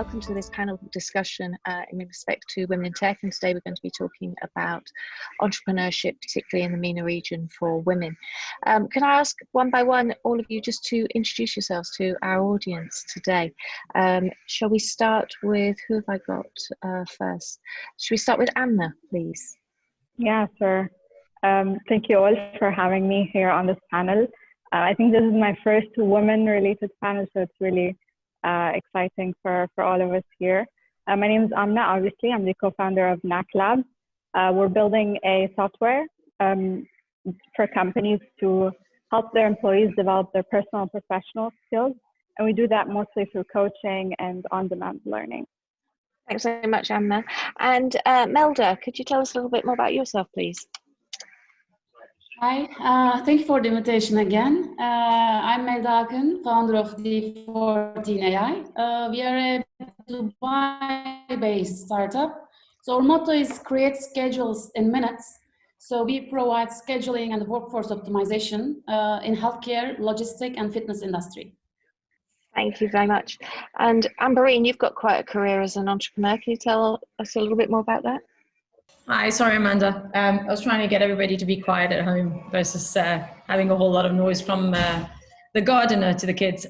welcome to this panel discussion in respect to women in tech. And today we're going to be talking about entrepreneurship, particularly in the MENA region for women. Can I ask one by one, all of you, just to introduce yourselves to our audience today? Shall we start with, who have I got first? Should we start with Anna, please? Yeah, sure. Thank you all for having me here on this panel. I think this is my first women-related panel, so it's really exciting for all of us here. My name is Amna, obviously. I'm the co-founder of NAC Lab. We're building a software for companies to help their employees develop their personal and professional skills. And we do that mostly through coaching and on-demand learning. Thanks very much, Amna. And Melda, could you tell us a little bit more about yourself, please? Hi, thank you for the invitation again. I'm Melda Akın, founder of the 14 AI. We are a Dubai-based startup. So our motto is create schedules in minutes. So we provide scheduling and workforce optimization in healthcare, logistic, and fitness industry. Thank you very much. And Amberine, you've got quite a career as an entrepreneur. Can you tell us a little bit more about that? Hi, sorry, Amanda. I was trying to get everybody to be quiet at home versus having a whole lot of noise from the gardener to the kids.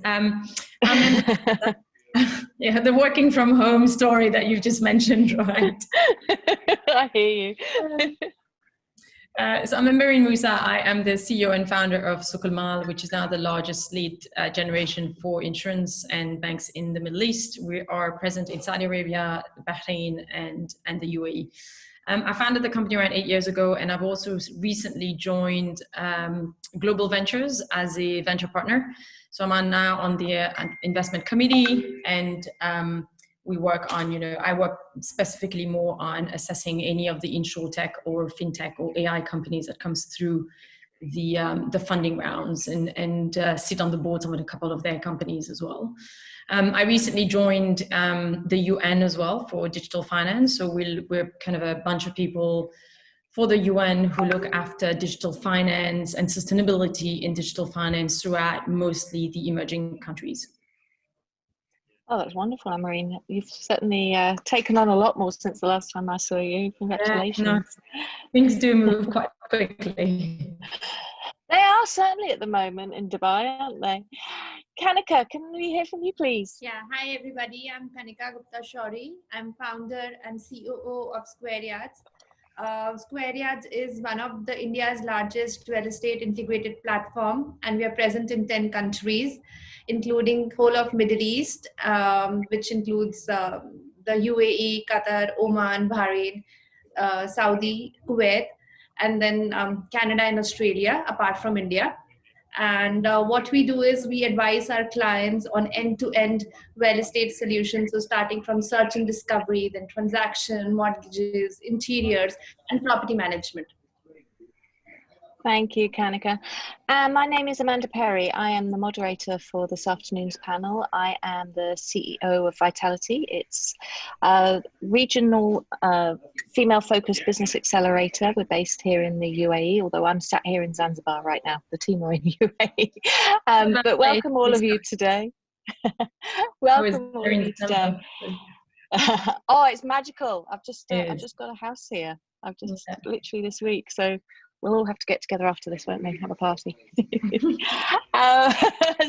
Yeah, the working from home story that you've just mentioned, right? I hear you. So I'm Amberine Musa. I am the CEO and founder of Sukulmal, which is now the largest lead generation for insurance and banks in the Middle East. We are present in Saudi Arabia, Bahrain, and the UAE. I founded the company around 8 years ago, and I've also recently joined Global Ventures as a venture partner. So I'm now on the investment committee, and we work on, I work specifically more on assessing any of the insurtech or fintech or AI companies that comes through the funding rounds, and sit on the boards of a couple of their companies as well. I recently joined the UN as well for digital finance. So we're kind of a bunch of people for the UN who look after digital finance and sustainability in digital finance throughout mostly the emerging countries. Oh, that's wonderful, Amberine. You've certainly taken on a lot more since the last time I saw you. Congratulations. Yeah, no, things do move quite quickly. They are certainly at the moment in Dubai, aren't they? Kanika, can we hear from you, please? Yeah, hi everybody. I'm Kanika Gupta Shauri. I'm founder and COO of Square Yards. Square Yards is one of India's largest real estate integrated platform, and we are present in 10 countries, including whole of Middle East, which includes the UAE, Qatar, Oman, Bahrain, Saudi, Kuwait, and then Canada and Australia, apart from India. And what we do is we advise our clients on end-to-end real estate solutions. So starting from search and discovery, then transaction, mortgages, interiors, and property management. Thank you, Kanika. My name is Amanda Perry. I am the moderator for this afternoon's panel. I am the CEO of Vitality. It's a regional female-focused business accelerator. We're based here in the UAE, although I'm sat here in Zanzibar right now. The team are in UAE. But welcome all of you today. Welcome all of you today. Oh, it's magical. I've just got a house here. I've just literally this week. So we'll all have to get together after this, won't we? Have a party.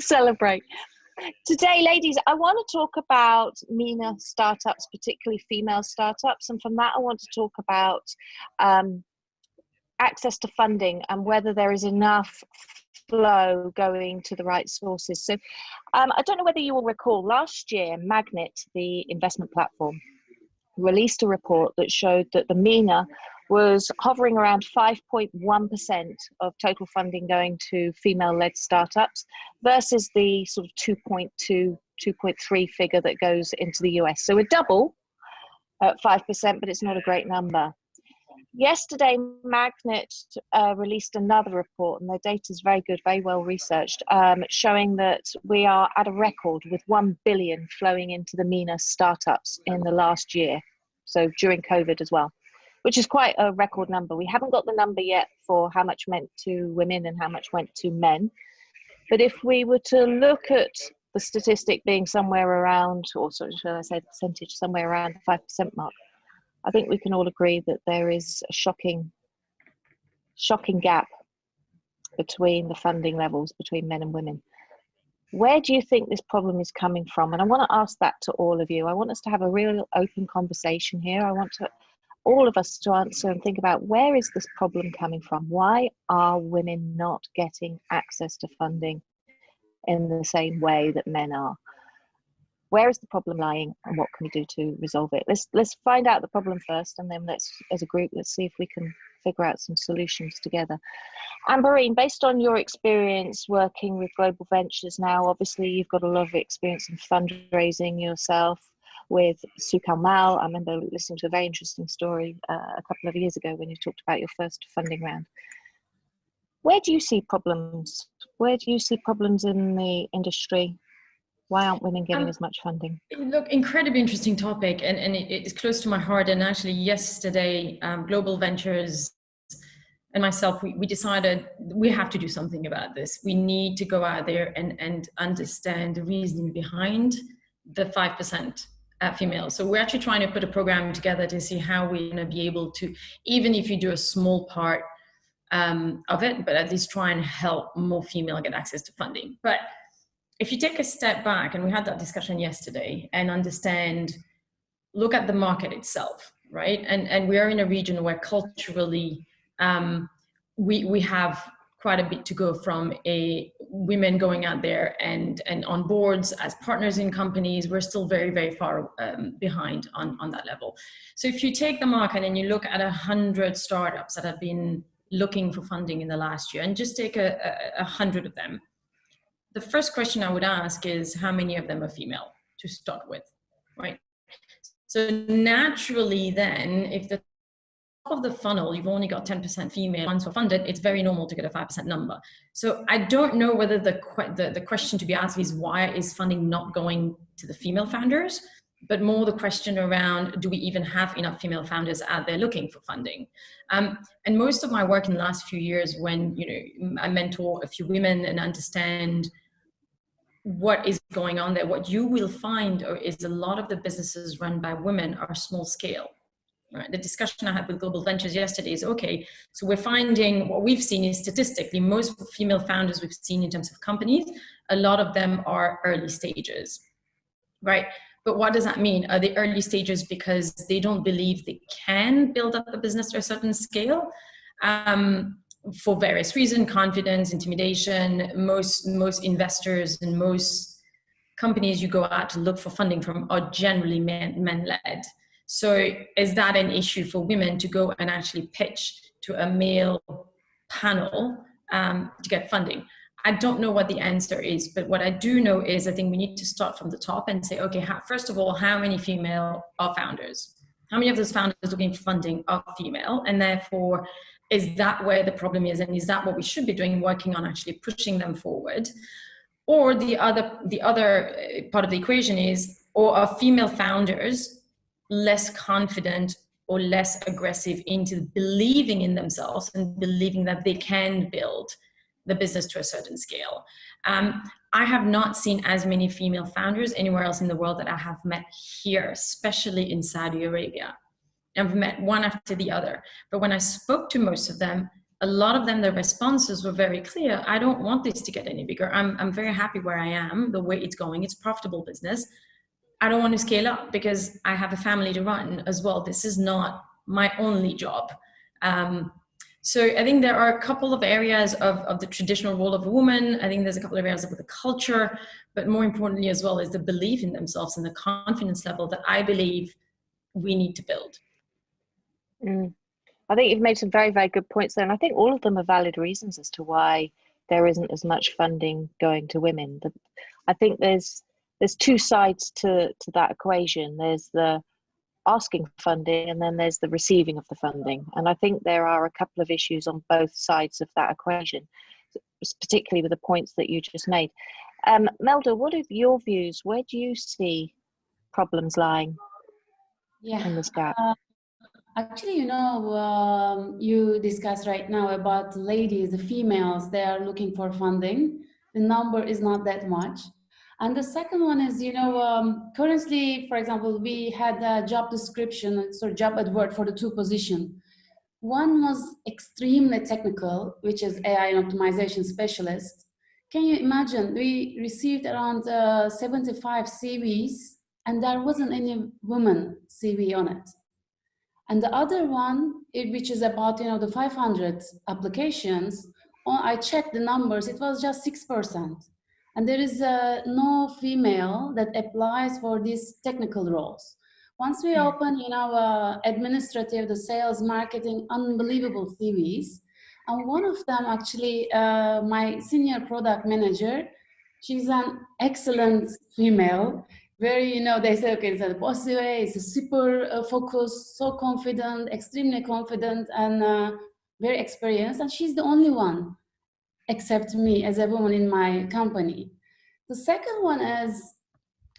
Celebrate. Today, ladies, I want to talk about MENA startups, particularly female startups. And from that, I want to talk about access to funding and whether there is enough flow going to the right sources. So I don't know whether you will recall, last year, Magnet, the investment platform, released a report that showed that the MENA was hovering around 5.1% of total funding going to female-led startups versus the sort of 2.2, 2.3 figure that goes into the US. So we're double at 5%, but it's not a great number. Yesterday, Magnet released another report, and their data is very good, very well researched, showing that we are at a record with 1 billion flowing into the MENA startups in the last year, so during COVID as well, which is quite a record number. We haven't got the number yet for how much went to women and how much went to men. But if we were to look at the statistic being somewhere around, or sort of, shall I say, the percentage somewhere around the 5% mark, I think we can all agree that there is a shocking gap between the funding levels between men and women. Where do you think this problem is coming from? And I want to ask that to all of you. I want us to have a real open conversation here. I want all of us to answer and think about, where is this problem coming from? Why are women not getting access to funding in the same way that men are? Where is the problem lying, and what can we do to resolve it? Let's find out the problem first, and then as a group, let's see if we can figure out some solutions together. Amberine, based on your experience working with global ventures now, obviously you've got a lot of experience in fundraising yourself with Sukhal Mal. I remember listening to a very interesting story a couple of years ago when you talked about your first funding round. Where do you see problems? Where do you see problems in the industry? Why aren't women getting as much funding? Look, incredibly interesting topic, and it is close to my heart. And actually yesterday, Global Ventures and myself, we decided we have to do something about this. We need to go out there and understand the reasoning behind the 5% female. So we're actually trying to put a program together to see how we're going to be able to, even if you do a small part of it, but at least try and help more female get access to funding. But if you take a step back, and we had that discussion yesterday, and understand, look at the market itself, right? And we are in a region where culturally we have quite a bit to go from women going out there and on boards as partners in companies. We're still very, very far behind on that level. So if you take the market and you look at 100 startups that have been looking for funding in the last year, and just take 100 of them, the first question I would ask is, how many of them are female to start with, right? So naturally then, if the top of the funnel, you've only got 10% female ones who are funded, it's very normal to get a 5% number. So I don't know whether the question to be asked is, why is funding not going to the female founders? But more the question around, do we even have enough female founders out there looking for funding? And most of my work in the last few years, when I mentor a few women and understand what is going on there, what you will find is a lot of the businesses run by women are small scale. Right? The discussion I had with Global Ventures yesterday is, okay, so we're finding, what we've seen is statistically, most female founders we've seen in terms of companies, a lot of them are early stages, right? But what does that mean? Are they early stages because they don't believe they can build up a business to a certain scale? For various reasons, confidence, intimidation. Most investors and most companies you go out to look for funding from are generally men-led. So is that an issue for women to go and actually pitch to a male panel to get funding? I don't know what the answer is, but what I do know is I think we need to start from the top and say, okay, first of all, how many female are founders? How many of those founders looking for funding are female? And therefore, is that where the problem is? And is that what we should be doing, working on actually pushing them forward? Or the other part of the equation is, or are female founders less confident or less aggressive into believing in themselves and believing that they can build the business to a certain scale? I have not seen as many female founders anywhere else in the world that I have met here, especially in Saudi Arabia. I've met one after the other. But when I spoke to most of them, a lot of them, their responses were very clear. I don't want this to get any bigger. I'm very happy where I am, the way it's going. It's a profitable business. I don't want to scale up because I have a family to run as well. This is not my only job. So I think there are a couple of areas of the traditional role of a woman. I think there's a couple of areas of the culture, but more importantly as well is the belief in themselves and the confidence level that I believe we need to build. I think you've made some very, very good points there. And I think all of them are valid reasons as to why there isn't as much funding going to women. I think there's two sides to that equation. There's the asking funding, and then there's the receiving of the funding. And I think there are a couple of issues on both sides of that equation, particularly with the points that you just made. Melda, what are your views? Where do you see problems lying in this gap? Actually, you discussed right now about the ladies, the females, they are looking for funding. The number is not that much. And the second one is, currently, for example, we had a job description, so job advert for the two positions. One was extremely technical, which is AI and optimization specialist. Can you imagine? We received around 75 CVs, and there wasn't any woman CV on it. And the other one, which is about the 500 applications, I checked the numbers, it was just 6%. And there is no female that applies for these technical roles. Once we open, administrative, the sales, marketing, unbelievable CVs. And one of them actually, my senior product manager, she's an excellent female. Very, they say, okay, it's a bossy way, it's a super focused, so confident, extremely confident, and very experienced. And she's the only one, except me, as a woman in my company. The second one is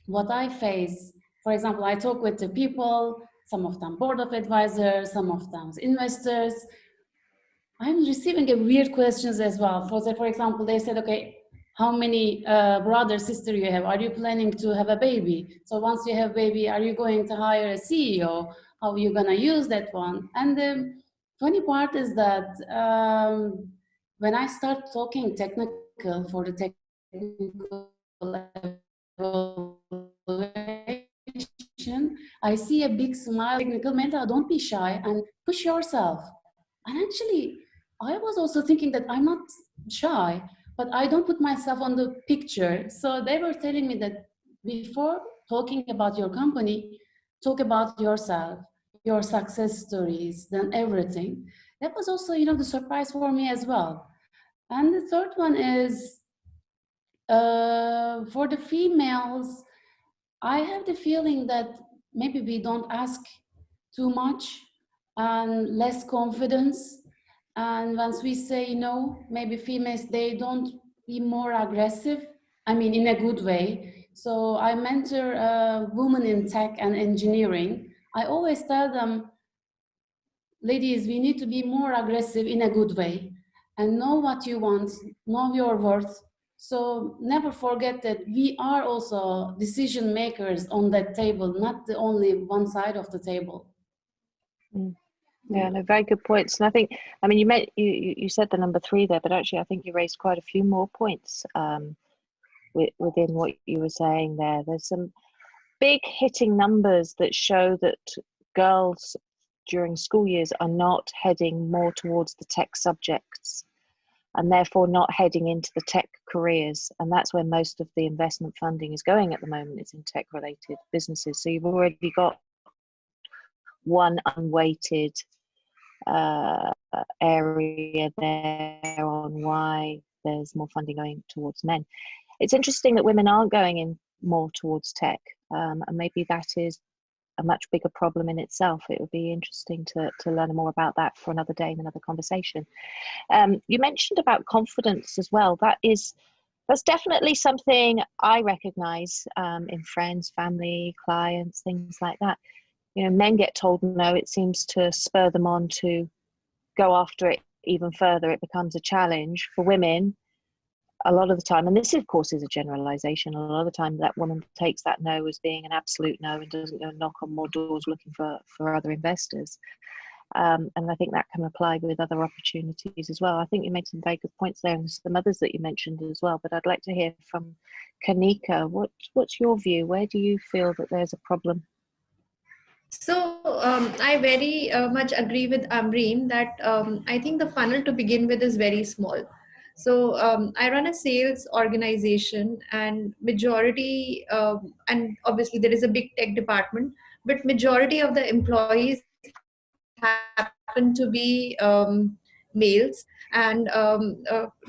what I face. For example, I talk with the people, some of them board of advisors, some of them investors. I'm receiving a weird questions as well. For example, they said, okay, how many brothers, sister you have? Are you planning to have a baby? So once you have baby, are you going to hire a CEO? How are you gonna use that one? And the funny part is that when I start talking technical for the technical evaluation, I see a big smile, technical mentor, don't be shy and push yourself. And actually, I was also thinking that I'm not shy, but I don't put myself on the picture. So they were telling me that before talking about your company, talk about yourself, your success stories, then everything. That was also, the surprise for me as well. And the third one is for the females, I have the feeling that maybe we don't ask too much and less confidence. And once we say no, maybe females, they don't be more aggressive. I mean, in a good way. So I mentor women in tech and engineering. I always tell them, ladies, we need to be more aggressive in a good way and know what you want, know your worth. So never forget that we are also decision makers on that table, not the only one side of the table. Yeah, no, very good points. And I think, I mean, you said the number 3 there, but actually I think you raised quite a few more points within what you were saying there. There's some big hitting numbers that show that girls during school years are not heading more towards the tech subjects and therefore not heading into the tech careers. And that's where most of the investment funding is going at the moment. It's in tech related businesses. So you've already got one unweighted area there on why there's more funding going towards men. It's interesting that women aren't going in more towards tech, and maybe that is a much bigger problem in itself. It would be interesting to learn more about that for another day and another conversation. You mentioned about confidence as well. That's definitely something I recognize in friends, family, clients, things like that. Men get told no, it seems to spur them on to go after it even further. It becomes a challenge for women a lot of the time. And this, of course, is a generalization. A lot of the time that woman takes that no as being an absolute no and doesn't go knock on more doors looking for other investors. And I think that can apply with other opportunities as well. I think you made some very good points there, and some others that you mentioned as well. But I'd like to hear from Kanika. What's your view? Where do you feel that there's a problem? So I very much agree with Amreen that I think the funnel to begin with is very small. So I run a sales organization, and majority, and obviously there is a big tech department, but majority of the employees happen to be males. And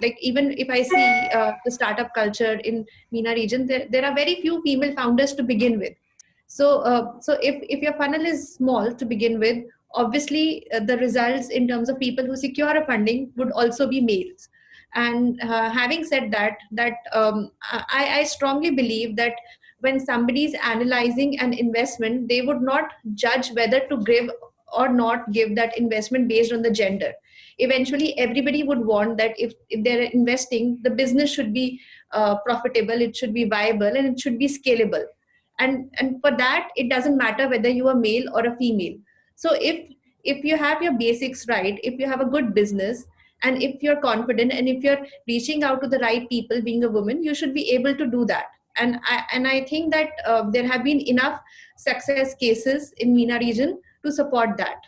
like even if I see the startup culture in MENA region, there are very few female founders to begin with. So if your funnel is small to begin with, obviously the results in terms of people who secure a funding would also be males. And having said that, I strongly believe that when somebody is analyzing an investment, they would not judge whether to give or not give that investment based on the gender. eventually everybody would want that if they're investing, the business should be profitable, it should be viable, and it should be scalable. And for that, it doesn't matter whether you are male or a female. So if you have your basics right, if you have a good business, and if you're confident, and if you're reaching out to the right people, being a woman, you should be able to do that. And I think that there have been enough success cases in MENA region to support that.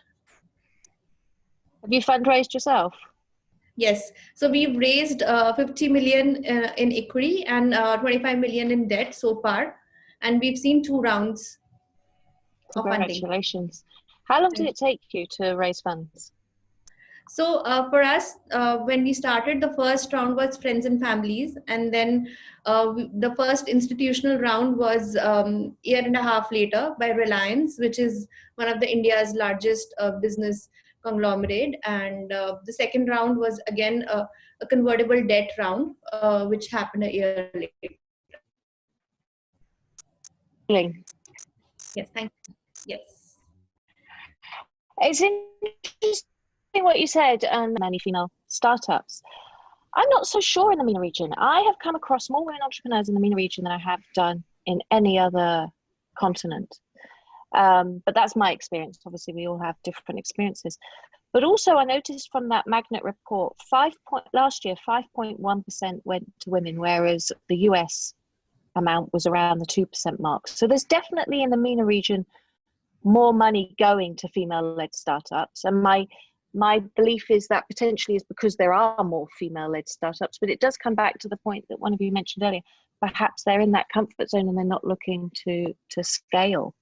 Have you fundraised yourself? Yes. So we've raised 50 million in equity and 25 million in debt so far. And we've seen 2 rounds of funding. Congratulations. How long did it take you to raise funds? So for us, when we started, the first round was friends and families. And then the first institutional round was year and a half later by Reliance, which is one of the India's largest business conglomerate. And the second round was again a convertible debt round, which happened a year later. Yes, thank you. Yes. It's interesting what you said, and many female startups. I'm not so sure in the MENA region. I have come across more women entrepreneurs in the MENA region than I have done in any other continent. But that's my experience. Obviously, we all have different experiences. But also, I noticed from that Magnet report, last year, 5.1% went to women, whereas the US amount was around the 2% mark. So there's definitely in the MENA region more money going to female-led startups. And my belief is that potentially is because there are more female-led startups, but it does come back to the point that one of you mentioned earlier. Perhaps they're in that comfort zone and they're not looking to scale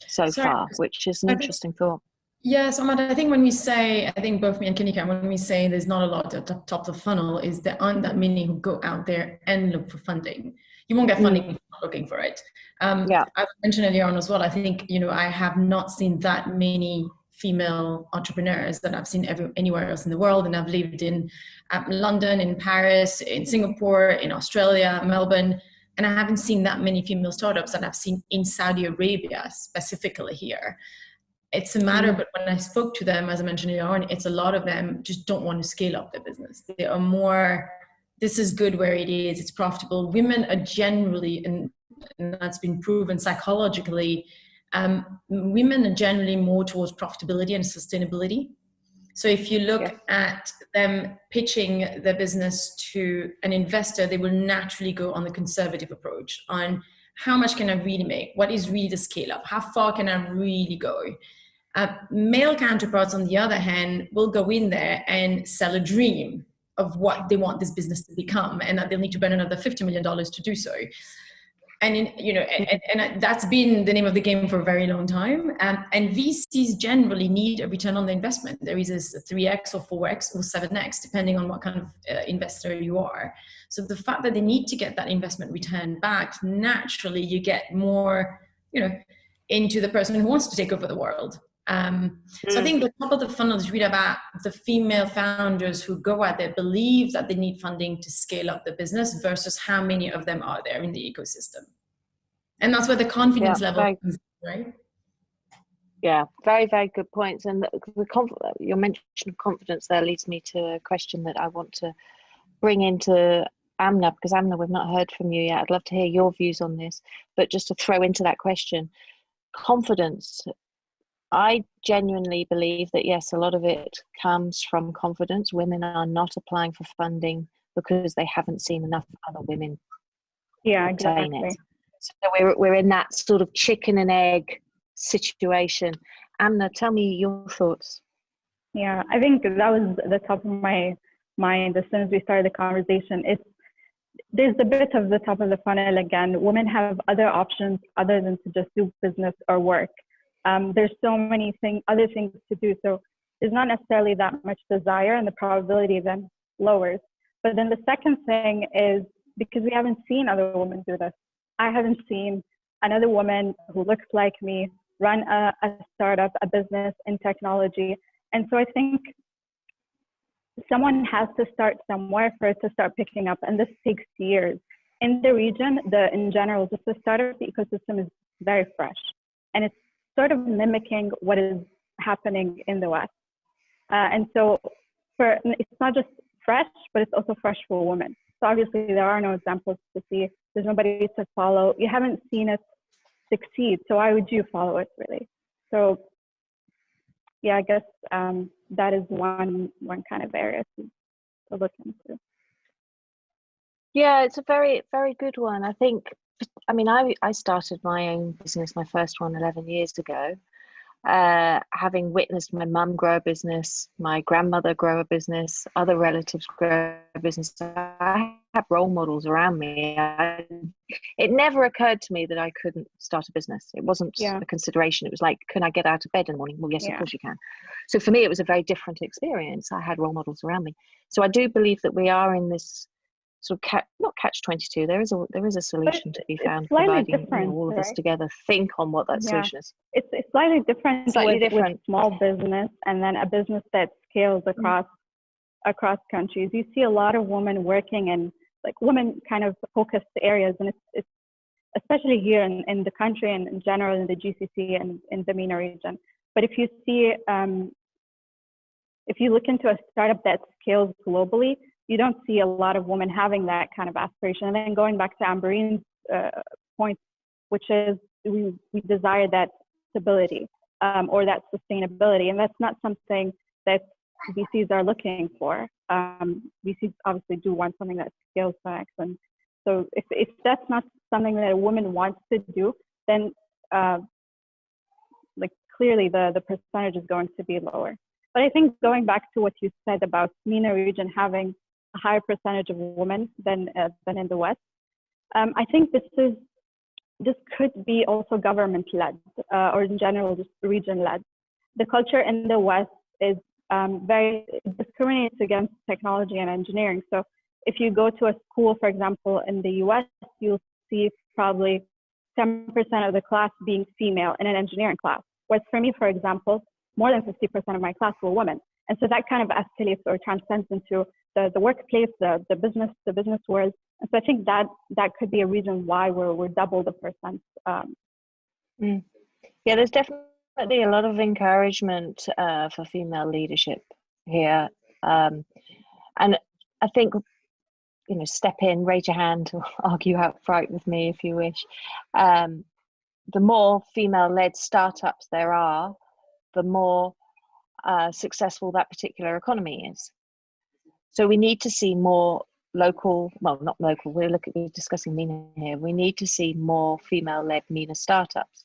so far, which is an interesting thought. Yes, Ahmad, I think when we say, I think both me and Kanika, when we say there's not a lot at the top of the funnel, is there aren't that many who go out there and look for funding. You won't get funding if you're not looking for it. Yeah. I mentioned earlier on as well, I think, I have not seen that many female entrepreneurs that I've seen anywhere else in the world. And I've lived in London, in Paris, in Singapore, in Australia, Melbourne, and I haven't seen that many female startups that I've seen in Saudi Arabia, specifically here. It's a matter, but when I spoke to them, as I mentioned earlier on, it's a lot of them just don't want to scale up their business. They are more, this is good where it is, it's profitable. Women are generally, and that's been proven psychologically, women are generally more towards profitability and sustainability. So if you look at them pitching their business to an investor, they will naturally go on the conservative approach on how much can I really make? What is really the scale up? How far can I really go? Male counterparts, on the other hand, will go in there and sell a dream of what they want this business to become, and that they'll need to burn another $50 million to do so. And and that's been the name of the game for a very long time. And VCs generally need a return on the investment. There is a 3x or 4x or 7x, depending on what kind of investor you are. So the fact that they need to get that investment return back, naturally you get more, into the person who wants to take over the world. So I think the top of the funnel is really about the female founders who go out there, believe that they need funding to scale up the business versus how many of them are there in the ecosystem. And that's where the confidence level comes in, right? Yeah, very, very good points. And your mention of confidence there leads me to a question that I want to bring into Amna, because Amna, we've not heard from you yet. I'd love to hear your views on this, but just to throw into that question, confidence. I genuinely believe that, yes, a lot of it comes from confidence. Women are not applying for funding because they haven't seen enough other women obtain it. So we're in that sort of chicken and egg situation. Amna, tell me your thoughts. Yeah, I think that was the top of my mind as soon as we started the conversation. There's a bit of the top of the funnel again. Women have other options other than to just do business or work. There's so many other things to do. So there's not necessarily that much desire, and the probability then lowers. But then the second thing is, because we haven't seen other women do this. I haven't seen another woman who looks like me run a startup, a business in technology. And so I think someone has to start somewhere for it to start picking up. And this takes years. In the region, in general, just the startup ecosystem is very fresh. And it's sort of mimicking what is happening in the West. And so it's not just fresh, but it's also fresh for women. So obviously there are no examples to see. There's nobody to follow. You haven't seen it succeed, so why would you follow it, really? So yeah, I guess that is one kind of area to look into. Yeah, it's a very, very good one. I think, I mean, I started my own business, my first one 11 years ago, having witnessed my mum grow a business, my grandmother grow a business, other relatives grow a business. I have role models around me. It never occurred to me that I couldn't start a business. It wasn't a consideration. It was like, can I get out of bed in the morning? Well, yes, of course you can. So for me, it was a very different experience. I had role models around me. So I do believe that we are in this sort of not catch-22. There is a solution to be found, providing all of us together think on what that solution is. It's slightly different, with small business and then a business that scales across countries. You see a lot of women working in like women kind of focused areas, and it's especially here in the country and in general in the GCC and in the MENA region. But if you see, if you look into a startup that scales globally, you don't see a lot of women having that kind of aspiration. And then going back to Amberine's point, which is we desire that stability or that sustainability. And that's not something that VCs are looking for. VCs obviously do want something that scales fast. And so if that's not something that a woman wants to do, then like clearly the percentage is going to be lower. But I think going back to what you said about MENA region having a higher percentage of women than in the West, I think this could be also government-led or in general just region-led. The culture in the West is very discriminates against technology and engineering. So if you go to a school, for example, in the US, you'll see probably 10% of the class being female in an engineering class. Whereas for me, for example, more than 50% of my class were women. And so that kind of escalates or transcends into the workplace, the business world. And so I think that could be a reason why we're double the percent. Yeah, there's definitely a lot of encouragement for female leadership here. And I think, step in, raise your hand, or argue outright with me if you wish. The more female-led startups there are, the more successful that particular economy is. So we need to see more local, well, not local, we're discussing MENA here. We need to see more female-led MENA startups.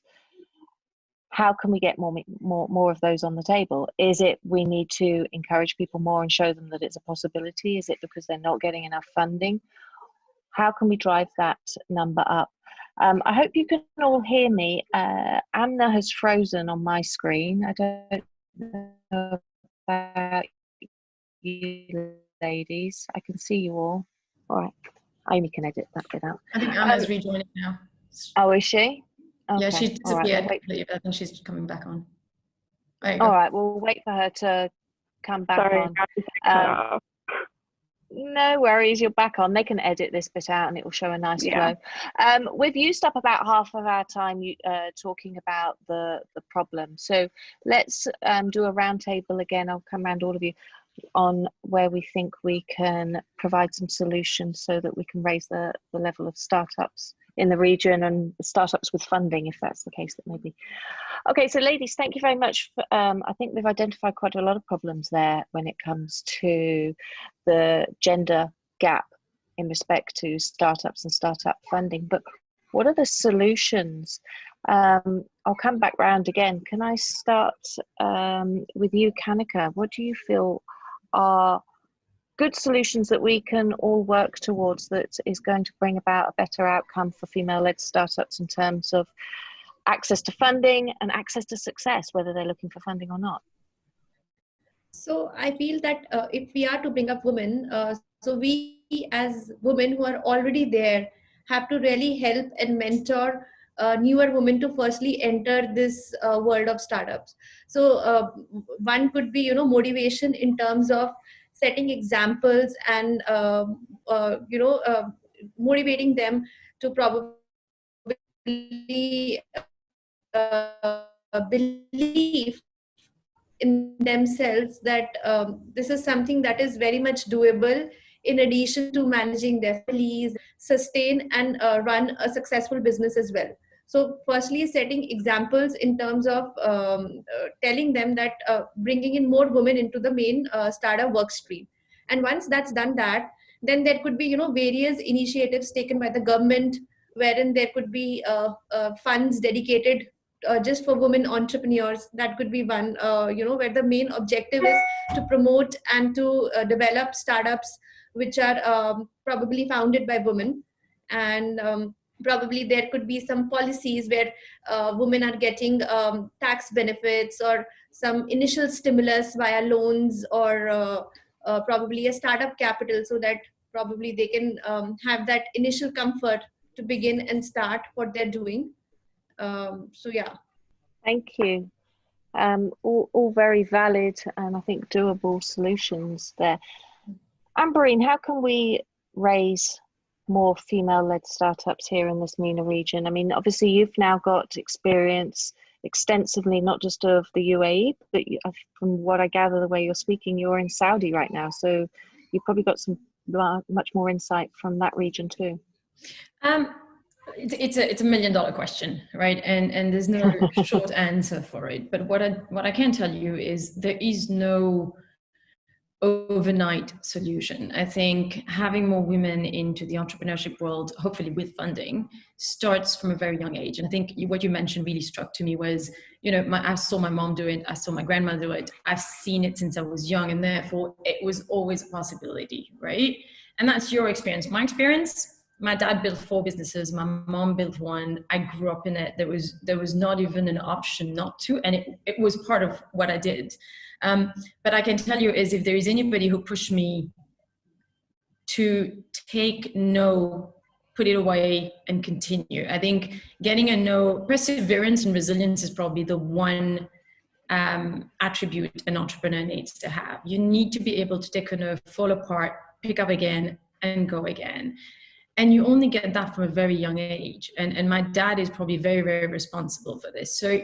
How can we get more of those on the table? Is it we need to encourage people more and show them that it's a possibility? Is it because they're not getting enough funding? How can we drive that number up? I hope you can all hear me. Amna has frozen on my screen. I don't know about you ladies. I can see you all. All right. I only can edit that bit out. I think Amna's rejoining now. Oh, is she? Okay. Yeah, she disappeared. Right, but I think she's coming back on. All right, we'll wait for her to come back on. No worries, you're back on. They can edit this bit out and it will show a nice flow. We've used up about half of our time talking about the problem. So let's do a round table again. I'll come around all of you on where we think we can provide some solutions so that we can raise the level of startups in the region and startups with funding, if that's the case that may be. Okay, so ladies, thank you very much. I think we've identified quite a lot of problems there when it comes to the gender gap in respect to startups and startup funding. But what are the solutions? I'll come back round again. Can I start with you, Kanika? What do you feel are good solutions that we can all work towards that is going to bring about a better outcome for female-led startups in terms of access to funding and access to success, whether they're looking for funding or not? So I feel that if we are to bring up women, so we as women who are already there have to really help and mentor newer women to firstly enter this world of startups. So one could be, motivation in terms of setting examples and, motivating them to probably believe in themselves that this is something that is very much doable, in addition to managing their families, sustain and run a successful business as well. So firstly, setting examples in terms of telling them that bringing in more women into the main startup work stream. And once that's done that, then there could be, various initiatives taken by the government, wherein there could be funds dedicated just for women entrepreneurs. That could be one, where the main objective is to promote and to develop startups which are probably founded by women. And probably there could be some policies where women are getting tax benefits or some initial stimulus via loans, or probably a startup capital, so that probably they can have that initial comfort to begin and start what they're doing. So yeah. Thank you. All very valid and I think doable solutions there. Amberine, how can we raise more female-led startups here in this MENA region? I mean, obviously you've now got experience extensively, not just of the UAE, but from what I gather, the way you're speaking, you're in Saudi right now. So you've probably got some much more insight from that region too. It's a $1 million question, right? And there's no short answer for it. But what I can tell you is there is no overnight solution. I think having more women into the entrepreneurship world, hopefully with funding, starts from a very young age. And I think what you mentioned really struck to me was, I saw my mom do it, I saw my grandmother do it, I've seen it since I was young, and therefore it was always a possibility, right? And that's your experience. My experience, my dad built 4 businesses, my mom built 1. I grew up in it. There was not even an option not to, and it was part of what I did. But I can tell you is, if there is anybody who pushed me to take no, put it away and continue, I think getting a no, perseverance and resilience is probably the one attribute an entrepreneur needs to have. You need to be able to take a no, fall apart, pick up again and go again. And you only get that from a very young age. And my dad is probably very, very responsible for this. So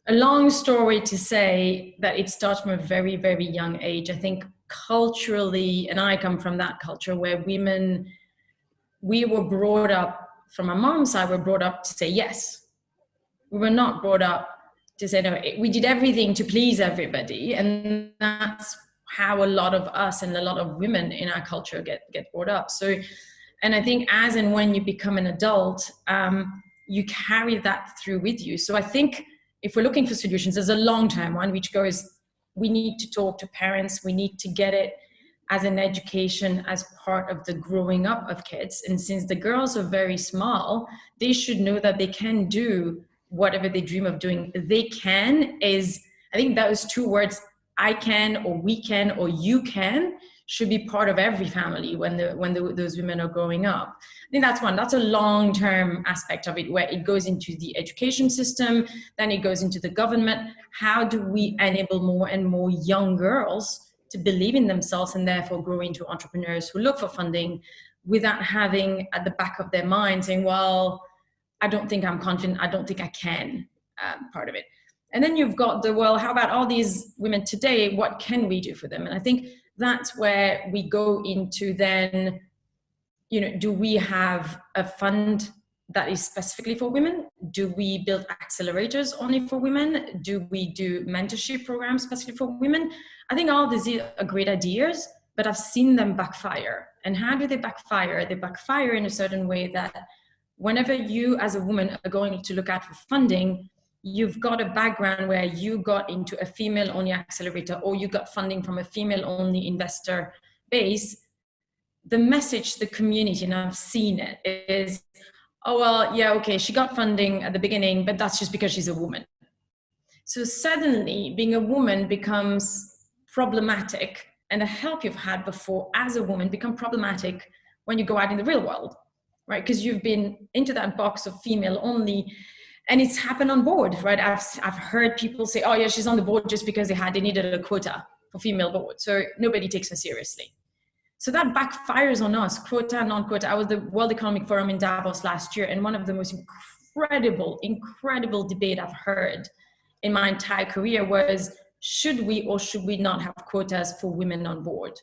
a long story to say that it starts from a very, very young age. I think culturally, and I come from that culture where women, we were brought up, from my mom's side, we're brought up to say yes. We were not brought up to say no. We did everything to please everybody. And that's how a lot of us and a lot of women in our culture get brought up. So, and I think as and when you become an adult, you carry that through with you. So I think if we're looking for solutions, there's a long-term one, which goes, we need to talk to parents. We need to get it as an education, as part of the growing up of kids. And since the girls are very small, they should know that they can do whatever they dream of doing. They can is, I think those 2 words, I can, or we can, or you can, should be part of every family when those women are growing up. I think that's one. That's a long-term aspect of it, where it goes into the education system, then it goes into the government. How do we enable more and more young girls to believe in themselves and therefore grow into entrepreneurs who look for funding without having at the back of their mind saying, well, I don't think I'm confident, I don't think I can, part of it. And then you've got the, well, how about all these women today? What can we do for them? And I think that's where we go into then, do we have a fund that is specifically for women? Do we build accelerators only for women? Do we do mentorship programs specifically for women? I think all these are great ideas, but I've seen them backfire. And how do they backfire? They backfire in a certain way that whenever you as a woman are going to look out for funding, you've got a background where you got into a female-only accelerator, or you got funding from a female-only investor base. The message to the community, and I've seen it, is, oh, well, yeah, okay, she got funding at the beginning, but that's just because she's a woman. So suddenly being a woman becomes problematic, and the help you've had before as a woman become problematic when you go out in the real world, right? Because you've been into that box of female only. And it's happened on board, right? I've heard people say, oh yeah, she's on the board just because they needed a quota for female board. So nobody takes her seriously. So that backfires on us, quota, non-quota. I was at the World Economic Forum in Davos last year, and one of the most incredible debate I've heard in my entire career was, should we or should we not have quotas for women on board?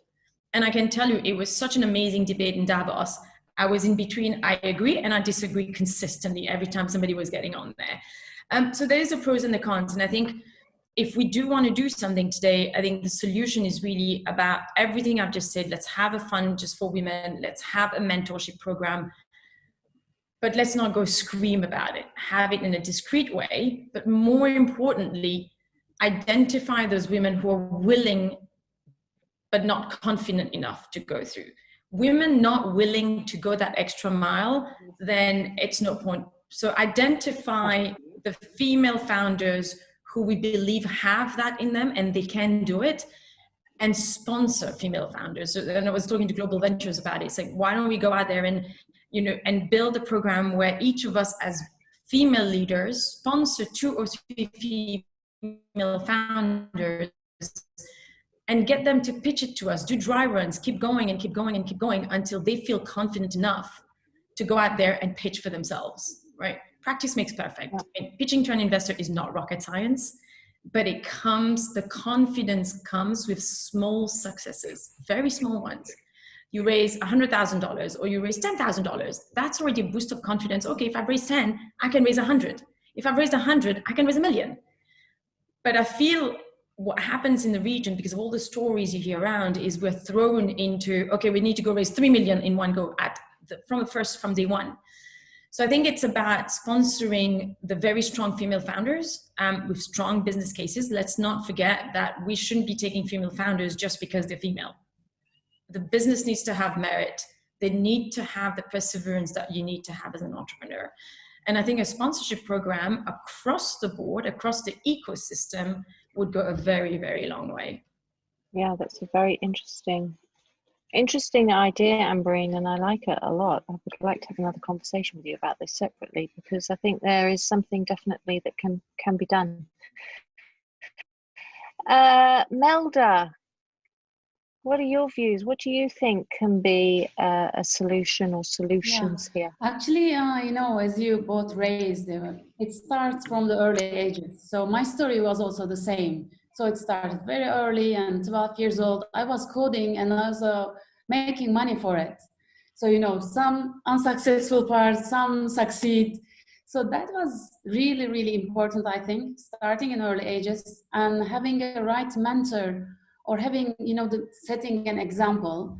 And I can tell you, it was such an amazing debate in Davos. I was in between, I agree and I disagree consistently every time somebody was getting on there. So there's the pros and the cons. And I think if we do want to do something today, I think the solution is really about everything I've just said. Let's have a fund just for women. Let's have a mentorship program. But let's not go scream about it. Have it in a discreet way. But more importantly, identify those women who are willing but not confident enough to go through. Women not willing to go that extra mile, then it's no point. So identify the female founders who we believe have that in them and they can do it, and sponsor female founders. So, and I was talking to Global Ventures about it. It's like, why don't we go out there and, you know, and build a program where each of us as female leaders sponsor 2 or 3 female founders and get them to pitch it to us, do dry runs, keep going and keep going and keep going until they feel confident enough to go out there and pitch for themselves, right? Practice makes perfect. And pitching to an investor is not rocket science, but it comes, the confidence comes with small successes, very small ones. You raise $100,000 or you raise $10,000. That's already a boost of confidence. Okay, if I've raised 10, I can raise 100. If I've raised 100, I can raise 1 million. But I feel what happens in the region, because of all the stories you hear around, is we're thrown into, okay, we need to go raise 3 million in one go from day one. So I think it's about sponsoring the very strong female founders with strong business cases. Let's not forget that we shouldn't be taking female founders just because they're female. The business needs to have merit. They need to have the perseverance that you need to have as an entrepreneur. And I think a sponsorship program across the board, across the ecosystem, would go a very, very long way. Yeah, that's a very interesting idea, Amberine, and I like it a lot. I would like to have another conversation with you about this separately, because I think there is something definitely that can be done. Melda, what are your views? What do you think can be a solution or solutions here? Actually, you know, as you both raised, it starts from the early ages. So my story was also the same. So it started very early, and 12 years old, I was coding and also making money for it. So, you know, some unsuccessful parts, some succeed. So that was really, really important, I think, starting in early ages and having a right mentor, or having, you know, setting an example,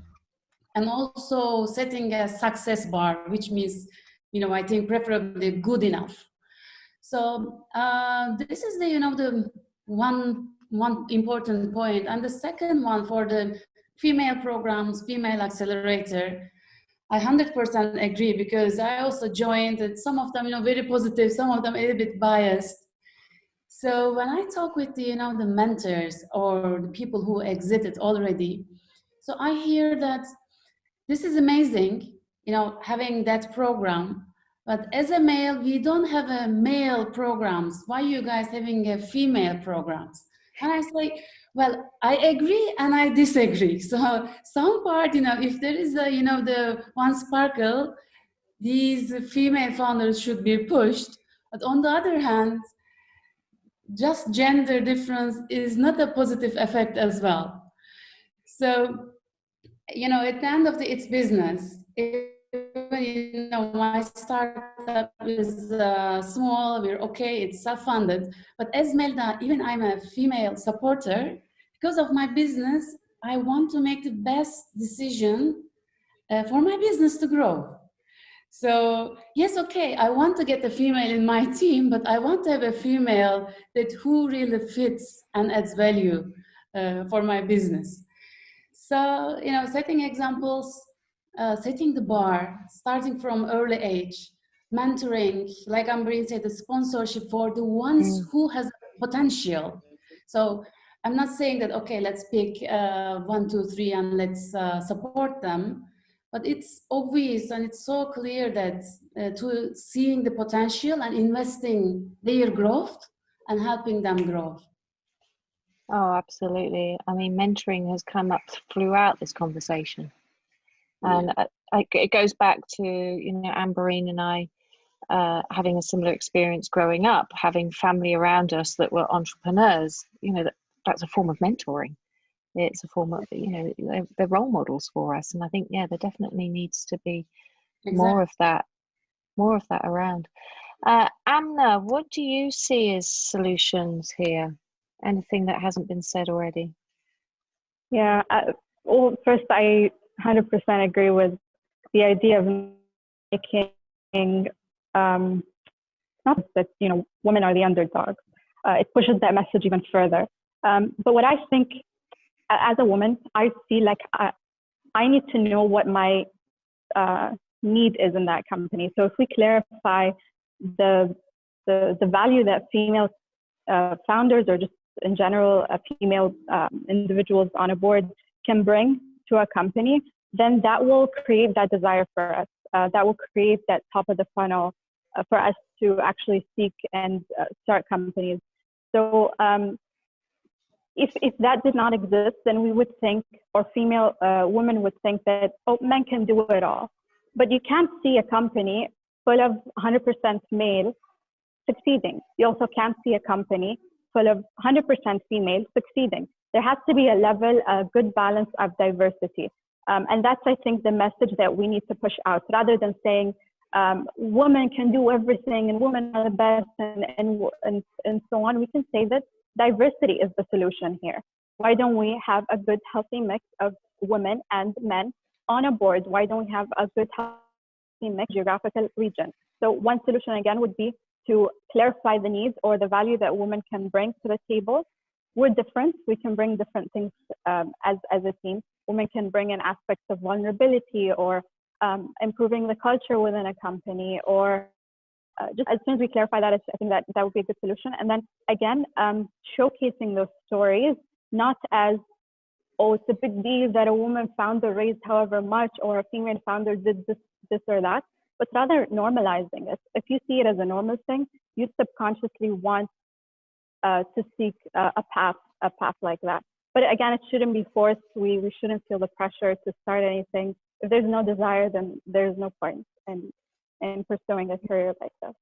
and also setting a success bar, which means, you know, I think preferably good enough. So this is the, you know, the one important point. And the second one, for the female programs, female accelerator, I 100% agree, because I also joined it. Some of them, you know, very positive, some of them a little bit biased. So when I talk with the, you know, the mentors or the people who exited already, so I hear that this is amazing, you know, having that program, but as a male, we don't have a male programs. Why are you guys having a female programs? And I say, well, I agree and I disagree. So some part, you know, if there is a, you know, the one sparkle, these female founders should be pushed. But on the other hand, just gender difference is not a positive effect as well. So, you know, at the end of it's business. Even, you know, my startup is small, we're okay, it's self-funded. But as Melda, even I'm a female supporter, because of my business, I want to make the best decision for my business to grow. So yes, okay, I want to get a female in my team, but I want to have a female that who really fits and adds value for my business. So, you know, setting examples, setting the bar, starting from early age, mentoring, like Amberine said, the sponsorship for the ones who has potential. So I'm not saying that, okay, let's pick 1, 2, 3 and let's support them. But it's obvious and it's so clear that to seeing the potential and investing their growth and helping them grow. Oh, absolutely. I mean, mentoring has come up throughout this conversation. And it goes back to, you know, Amberine and I having a similar experience growing up, having family around us that were entrepreneurs, you know, that's a form of mentoring. It's a form of, you know, they're role models for us. And I think, yeah, there definitely needs to be more of that around. Amna, what do you see as solutions here? Anything that hasn't been said already? Yeah, well, first, I 100% agree with the idea of making, not that, you know, women are the underdogs. It pushes that message even further. But what I think, as a woman, I feel like I need to know what my need is in that company. So if we clarify the value that female founders, or just in general female individuals on a board can bring to a company, then that will create that desire for us. That will create that top of the funnel for us to actually seek and start companies. So if that did not exist, then we would think, or female women would think that, oh, men can do it all. But you can't see a company full of 100% male succeeding. You also can't see a company full of 100% female succeeding. There has to be a level, a good balance of diversity. And that's, I think, the message that we need to push out, rather than saying women can do everything and women are the best and so on. We can say that diversity is the solution here. Why don't we have a good, healthy mix of women and men on a board? Why don't we have a good, healthy mix geographical region? So one solution, again, would be to clarify the needs or the value that women can bring to the table. We're different. We can bring different things as a team. Women can bring in aspects of vulnerability, or improving the culture within a company, or just as soon as we clarify that, I think that would be a good solution. And then again, showcasing those stories, not as, oh, it's a big deal that a woman founder raised however much, or a female founder did this or that, but rather normalizing it. If you see it as a normal thing, you subconsciously want to seek a path like that. But again, it shouldn't be forced. We shouldn't feel the pressure to start anything. If there's no desire, then there's no point in pursuing a career like this.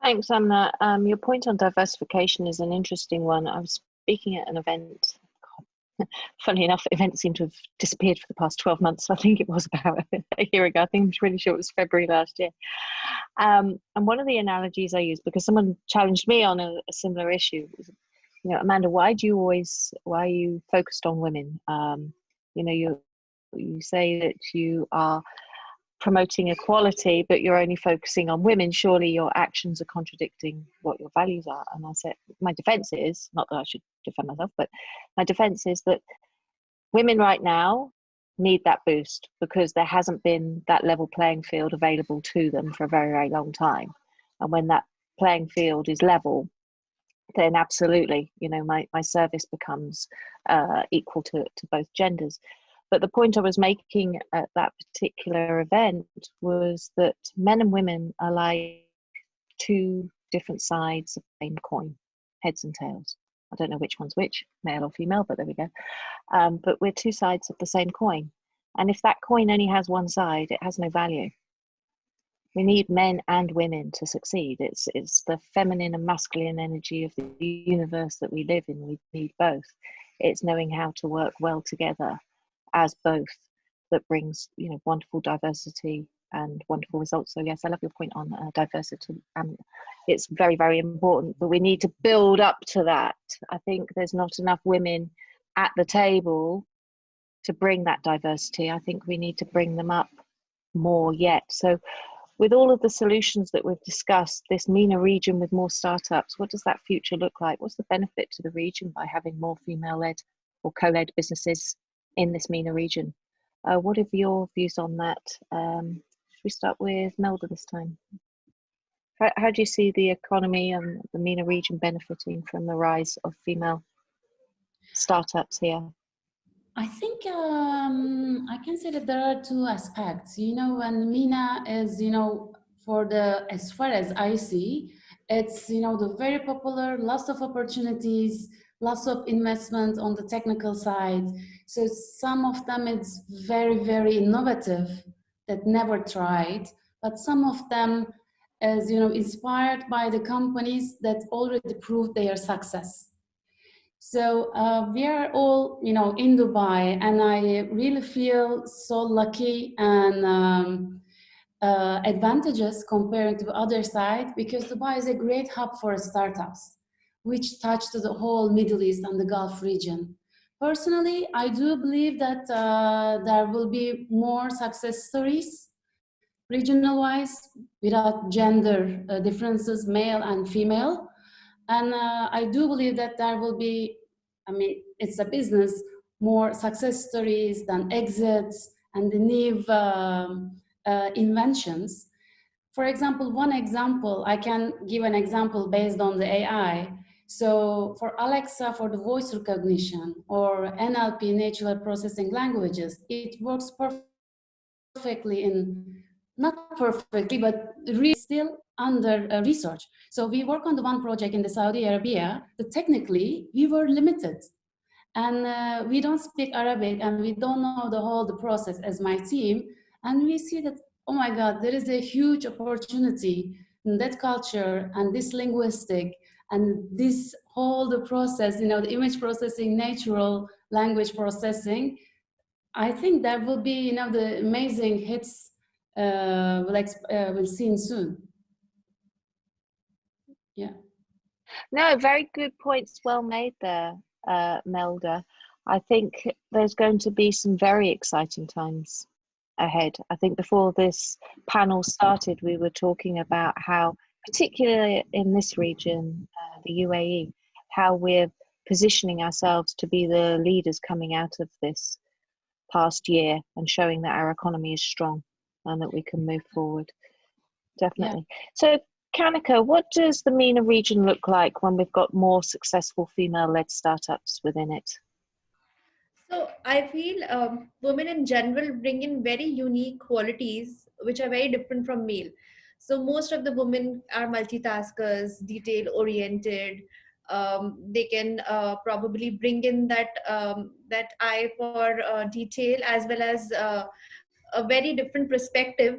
Thanks, Amna. Your point on diversification is an interesting one. I was speaking at an event. Funny enough, events seem to have disappeared for the past 12 months. I think it was about a year ago. I think I'm pretty sure it was February last year. And one of the analogies I used, because someone challenged me on a similar issue, was, you know, Amanda, why are you focused on women? You know, you say that you are promoting equality, but you're only focusing on women. Surely your actions are contradicting what your values are. And I said, my defense is, not that I should defend myself, but my defense is that women right now need that boost, because there hasn't been that level playing field available to them for a very, very long time. And when that playing field is level, then absolutely, you know, my service becomes equal to both genders. But the point I was making at that particular event was that men and women are like two different sides of the same coin, heads and tails. I don't know which one's which, male or female, but there we go. But we're two sides of the same coin. And if that coin only has one side, it has no value. We need men and women to succeed. It's the feminine and masculine energy of the universe that we live in. We need both. It's knowing how to work well together as both that brings, you know, wonderful diversity and wonderful results. So yes, I love your point on diversity. It's very, very important, but we need to build up to that. I think there's not enough women at the table to bring that diversity. I think we need to bring them up more yet. So with all of the solutions that we've discussed, this MENA region with more startups, what does that future look like? What's the benefit to the region by having more female-led or co-led businesses in this MENA region? What are your views on that? Should we start with Melda this time? How do you see the economy and the MENA region benefiting from the rise of female startups here? I think I can say that there are two aspects. You know, when MENA is, you know, as far as I see, it's, you know, the very popular, lots of opportunities, lots of investment on the technical side. So some of them it's very, very innovative that never tried. but some of them as inspired by the companies that already proved their success. So we are all in Dubai, and I really feel so lucky and advantages comparing to the other side, because Dubai is a great hub for startups, which touch to the whole Middle East and the Gulf region. Personally, I do believe that there will be more success stories regional-wise, without gender differences, male and female. And I do believe that there will be, it's a business, more success stories than exits and the new inventions. For example, I can give an example based on the AI. So for Alexa, for the voice recognition, or NLP, natural processing languages, it works perfectly not perfectly, but really still under research. So we work on the one project in the Saudi Arabia that technically we were limited. And we don't speak Arabic, and we don't know the process as my team. And we see that, oh my God, there is a huge opportunity in that culture and this linguistic and this the process, the image processing, natural language processing. I think that will be, the amazing hits we'll see soon. Yeah. No, very good points, well made there, Melda. I think there's going to be some very exciting times ahead. I think before this panel started, we were talking about how, particularly in this region, the UAE, how we're positioning ourselves to be the leaders coming out of this past year and showing that our economy is strong and that we can move forward. Definitely. Yeah. So, Kanika, what does the MENA region look like when we've got more successful female-led startups within it? So I feel women in general bring in very unique qualities which are very different from male. So most of the women are multitaskers, detail-oriented. They can probably bring in that eye for detail, as well as a very different perspective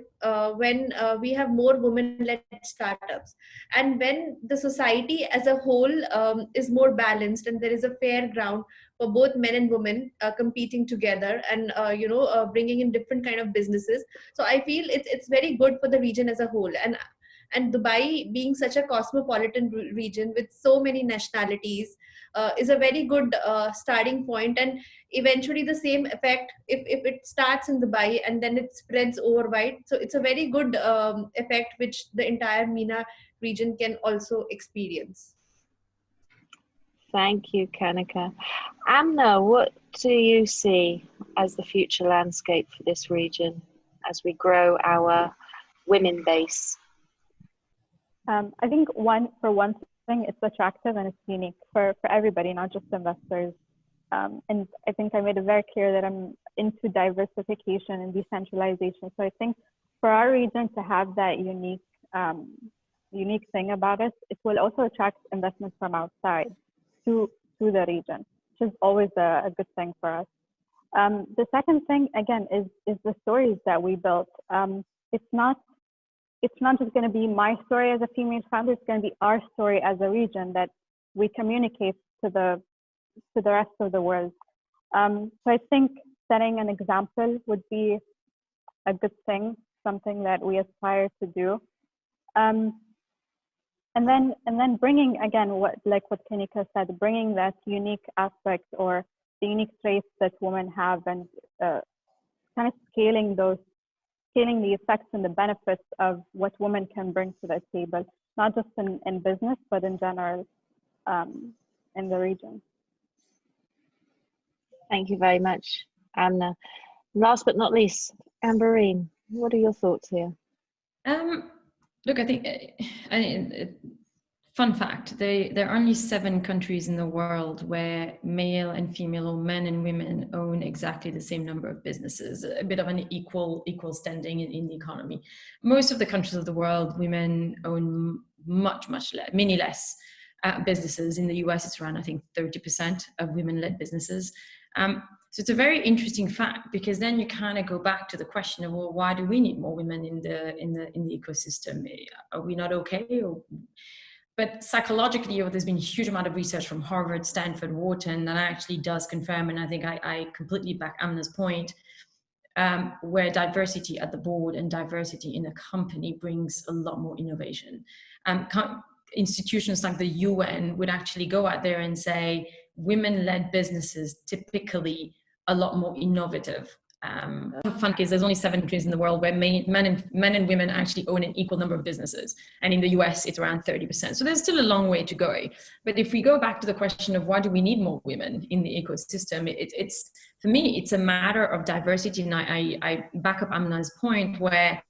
when we have more women-led startups, and when the society as a whole is more balanced and there is a fair ground for both men and women competing together and bringing in different kind of businesses. So I feel it's very good for the region as a whole. And Dubai, being such a cosmopolitan region with so many nationalities, is a very good starting point. And eventually the same effect, if it starts in Dubai and then it spreads over wide, so it's a very good effect which the entire MENA region can also experience. Thank you, Kanika. Amna, what do you see as the future landscape for this region as we grow our women base? I think one thing, it's attractive and it's unique for everybody, not just investors. And I think I made it very clear that I'm into diversification and decentralization. So I think for our region to have that unique thing about us, it will also attract investments from outside to the region, which is always a good thing for us. The second thing, again, is the stories that we built. It's not just going to be my story as a female founder, it's going to be our story as a region that we communicate to the rest of the world. So I think setting an example would be a good thing, something that we aspire to do. And then bringing, again, what Kanika said, bringing that unique aspect or the unique traits that women have, and kind of scaling the effects and the benefits of what women can bring to the table, not just in business, but in general in the region. Thank you very much, Amna. Last but not least, Amberine, what are your thoughts here? Look, I think, fun fact, there are only 7 countries in the world where male and female, or men and women, own exactly the same number of businesses, a bit of an equal standing in the economy. Most of the countries of the world, women own much many less businesses. In the US, it's around, I think, 30% of women-led businesses. So it's a very interesting fact, because then you kind of go back to the question of, well, why do we need more women in the ecosystem? Are we not okay? But psychologically, there's been a huge amount of research from Harvard, Stanford, Wharton that actually does confirm, and I think I completely back Amna's point, where diversity at the board and diversity in a company brings a lot more innovation. Institutions like the UN would actually go out there and say, women-led businesses typically a lot more innovative. The fun is there's only 7 countries in the world where men and women actually own an equal number of businesses. And in the US, it's around 30%. So there's still a long way to go. But if we go back to the question of why do we need more women in the ecosystem, it's for me, it's a matter of diversity. And I back up Amna's point where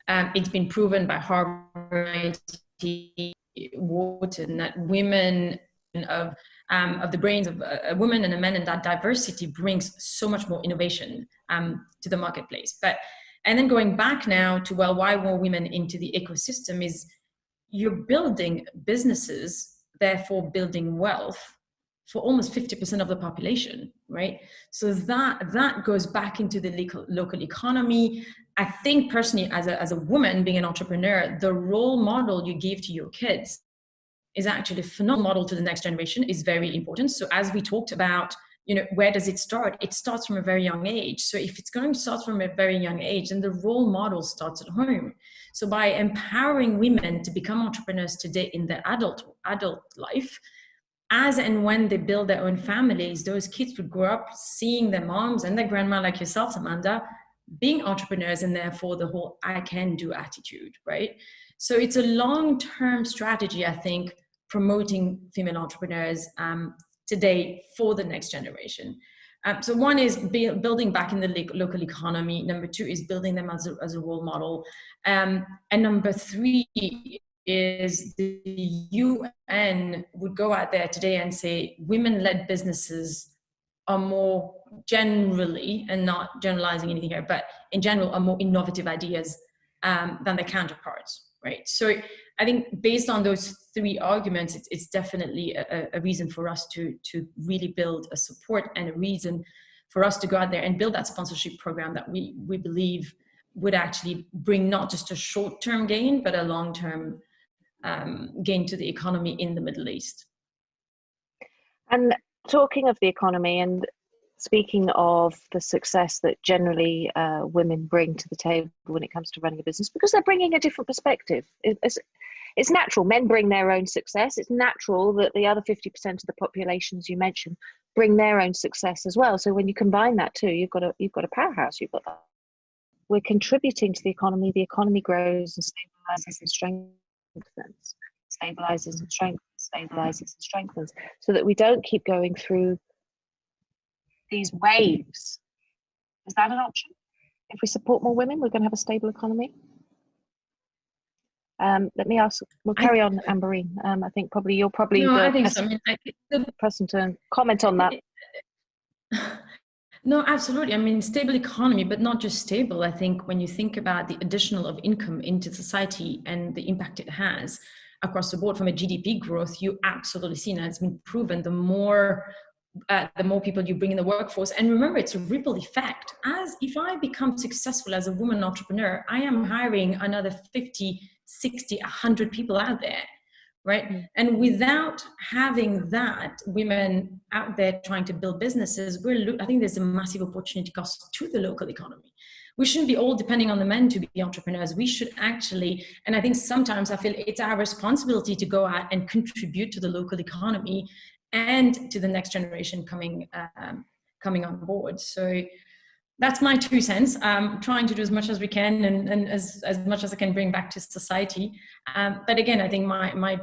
it's been proven by Harvard, Wharton, that women of the brains of a woman and a man, and that diversity brings so much more innovation to the marketplace. And then going back now to, well, why more women into the ecosystem is you're building businesses, therefore building wealth for almost 50% of the population, right? So that goes back into the local economy. I think personally, as a woman being an entrepreneur, the role model you give to your kids is actually a phenomenal model to the next generation, is very important. So as we talked about, where does it start? It starts from a very young age. So if it's going to start from a very young age, then the role model starts at home. So by empowering women to become entrepreneurs today in their adult life, as and when they build their own families, those kids would grow up seeing their moms and their grandma, like yourself, Amanda, being entrepreneurs, and therefore the whole I can do attitude, right? So it's a long-term strategy, I think, promoting female entrepreneurs today for the next generation. So one is building back in the local economy. Number 2 is building them as a role model. And number 3 is the UN would go out there today and say women-led businesses are more generally, and not generalizing anything here, but in general, are more innovative ideas than their counterparts, right? So I think based on those 3 arguments, it's definitely a reason for us to really build a support, and a reason for us to go out there and build that sponsorship program that we believe would actually bring not just a short-term gain, but a long-term gain to the economy in the Middle East. And talking of the economy, and speaking of the success that generally women bring to the table when it comes to running a business, because they're bringing a different perspective. It's natural. Men bring their own success. It's natural that the other 50% of the populations you mentioned bring their own success as well. So when you combine that too, you've got a powerhouse. You've got that. We're contributing to the economy. The economy grows and stabilizes and strengthens. Stabilizes and strengthens. Stabilizes and strengthens. So that we don't keep going through these waves. Is that an option? If we support more women, we're going to have a stable economy. Let me ask. We'll carry on, Amberine. I think probably you're probably the person to comment on that. No, absolutely. I mean, stable economy, but not just stable. I think when you think about the additional of income into society and the impact it has across the board from a GDP growth, you absolutely see, and it's been proven, the more people you bring in the workforce. And remember, it's a ripple effect. As if I become successful as a woman entrepreneur, I am hiring another 50, 60, 100 people out there, right? And without having that, women out there trying to build businesses, I think there's a massive opportunity cost to the local economy. We shouldn't be all depending on the men to be entrepreneurs. We should actually, and I think sometimes I feel it's our responsibility to go out and contribute to the local economy and to the next generation coming on board. So that's my 2 cents. Trying to do as much as we can, and as much as I can bring back to society. But again, I think my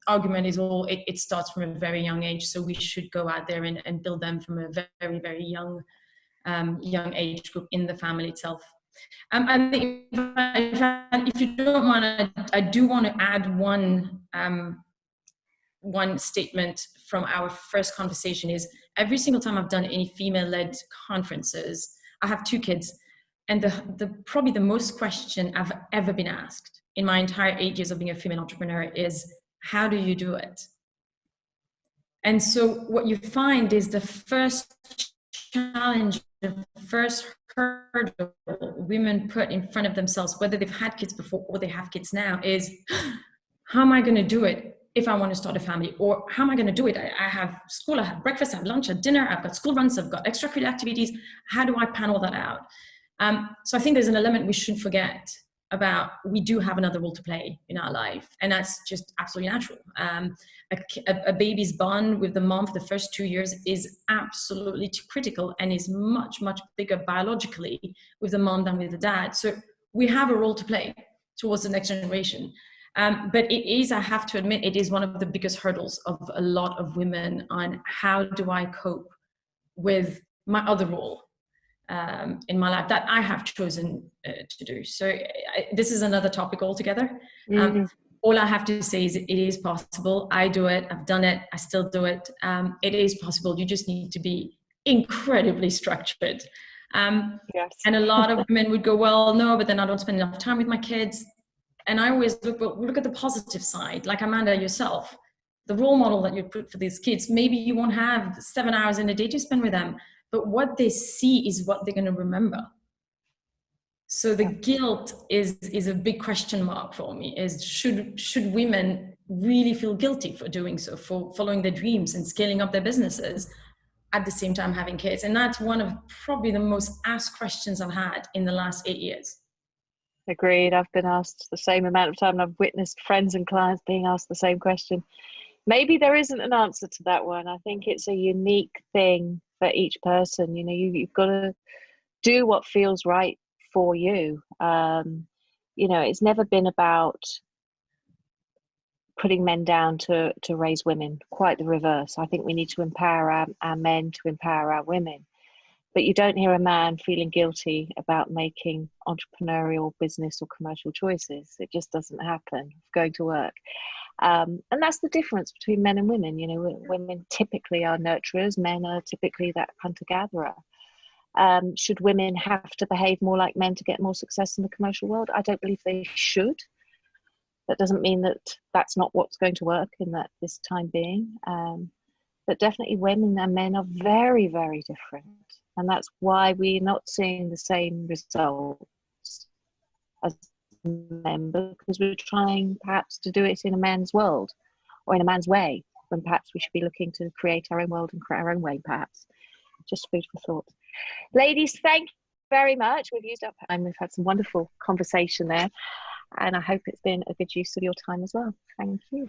argument is it starts from a very young age. So we should go out there and build them from a very, very young age group in the family itself. I think if you don't mind, I do want to add one statement from our first conversation is every single time I've done any female-led conferences, I have 2 kids, and the probably the most question I've ever been asked in my entire 8 years of being a female entrepreneur is, how do you do it? And so what you find is the first challenge, the first hurdle women put in front of themselves, whether they've had kids before or they have kids now, is how am I going to do it if I want to start a family? Or how am I going to do it? I have school, I have breakfast, I have lunch, I have dinner, I've got school runs, I've got extracurricular activities. How do I pan all that out? So I think there's an element we shouldn't forget about. We do have another role to play in our life, and that's just absolutely natural. A baby's bond with the mom for the first 2 years is absolutely critical and is much, much bigger biologically with the mom than with the dad. So we have a role to play towards the next generation. But it is, I have to admit, it is one of the biggest hurdles of a lot of women on how do I cope with my other role in my life that I have chosen to do. So this is another topic altogether. All I have to say is it is possible. I do it. I've done it. I still do it. It is possible. You just need to be incredibly structured. Yes. And a lot of women would go, well, no, but then I don't spend enough time with my kids. And I always look at the positive side, like Amanda yourself, the role model that you put for these kids. Maybe you won't have 7 hours in a day to spend with them, but what they see is what they're going to remember. So the guilt is a big question mark for me, is should women really feel guilty for doing so, for following their dreams and scaling up their businesses at the same time having kids? And that's one of probably the most asked questions I've had in the last 8 years. Agreed. I've been asked the same amount of time, and I've witnessed friends and clients being asked the same question. Maybe there isn't an answer to that one. I think it's a unique thing for each person. You know, you've got to do what feels right for you. You know, it's never been about putting men down to raise women. Quite the reverse. I think we need to empower our men to empower our women. But you don't hear a man feeling guilty about making entrepreneurial, business or commercial choices. It just doesn't happen, going to work. And that's the difference between men and women. You know, women typically are nurturers, men are typically that hunter-gatherer. Should women have to behave more like men to get more success in the commercial world? I don't believe they should. That doesn't mean that that's not what's going to work in this time being. But definitely women and men are very, very different. And that's why we're not seeing the same results as men, because we're trying perhaps to do it in a man's world or in a man's way, when perhaps we should be looking to create our own world and create our own way, perhaps. Just food for thought. Ladies, thank you very much. We've used up time. We've had some wonderful conversation there. And I hope it's been a good use of your time as well. Thank you.